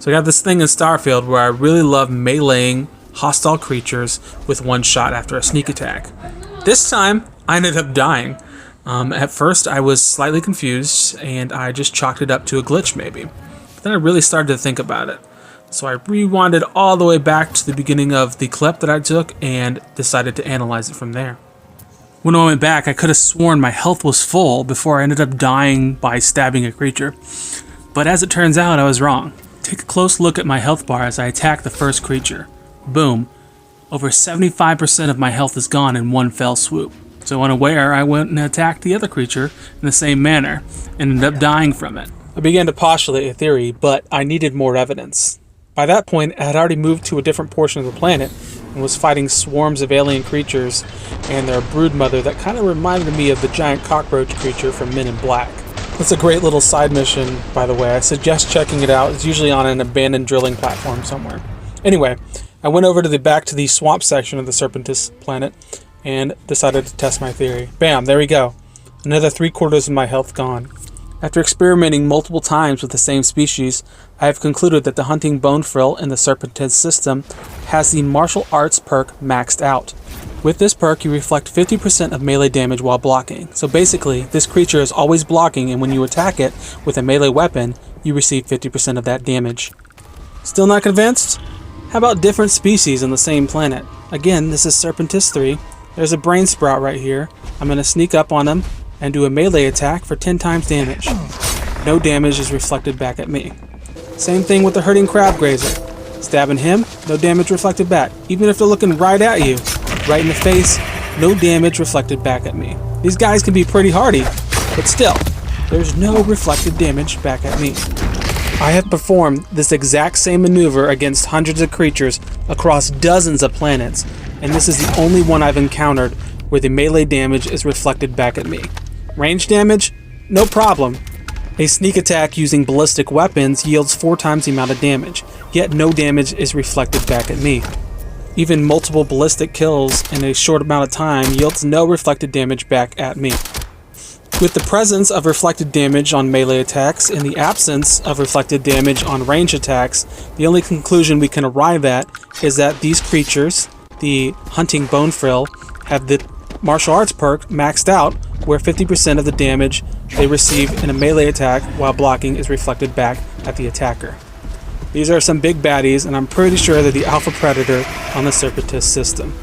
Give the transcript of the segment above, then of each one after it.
So I got this thing in Starfield where I really love meleeing hostile creatures with one shot after a sneak attack. This time, I ended up dying. At first, I was slightly confused, and I just chalked it up to a glitch maybe. But then I really started to think about it. So I rewinded all the way back to the beginning of the clip that I took and decided to analyze it from there. When I went back, I could have sworn my health was full before I ended up dying by stabbing a creature. But as it turns out, I was wrong. Take a close look at my health bar as I attack the first creature. Boom. Over 75% of my health is gone in one fell swoop. So unaware, I went and attacked the other creature in the same manner, and ended up dying from it. I began to postulate a theory, but I needed more evidence. By that point, I had already moved to a different portion of the planet, and was fighting swarms of alien creatures and their broodmother that kind of reminded me of the giant cockroach creature from Men in Black. It's a great little side mission, by the way. I suggest checking it out. It's usually on an abandoned drilling platform somewhere. Anyway, I went over to back to the swamp section of the Serpentis planet and decided to test my theory. Bam, there we go. Another 3/4 of my health gone. After experimenting multiple times with the same species, I have concluded that the hunting bonefrill in the Serpentis system has the martial arts perk maxed out. With this perk, you reflect 50% of melee damage while blocking. So basically, this creature is always blocking, and when you attack it with a melee weapon, you receive 50% of that damage. Still not convinced? How about different species on the same planet? Again, this is Serpentis III. There's a brain sprout right here. I'm going to sneak up on him and do a melee attack for 10 times damage. No damage is reflected back at me. Same thing with the hurting crab grazer. Stabbing him, no damage reflected back. Even if they're looking right at you, right in the face, no damage reflected back at me. These guys can be pretty hardy, but still, there's no reflected damage back at me. I have performed this exact same maneuver against hundreds of creatures across dozens of planets, and this is the only one I've encountered where the melee damage is reflected back at me. Range damage? No problem. A sneak attack using ballistic weapons yields 4 times the amount of damage, yet no damage is reflected back at me. Even multiple ballistic kills in a short amount of time yields no reflected damage back at me. With the presence of reflected damage on melee attacks and the absence of reflected damage on range attacks, the only conclusion we can arrive at is that these creatures, the hunting bonefrill, have the martial arts perk maxed out, where 50% of the damage they receive in a melee attack while blocking is reflected back at the attacker. These are some big baddies, and I'm pretty sure they're the alpha predator on the Serpentis system.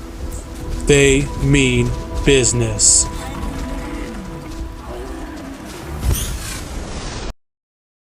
They mean business.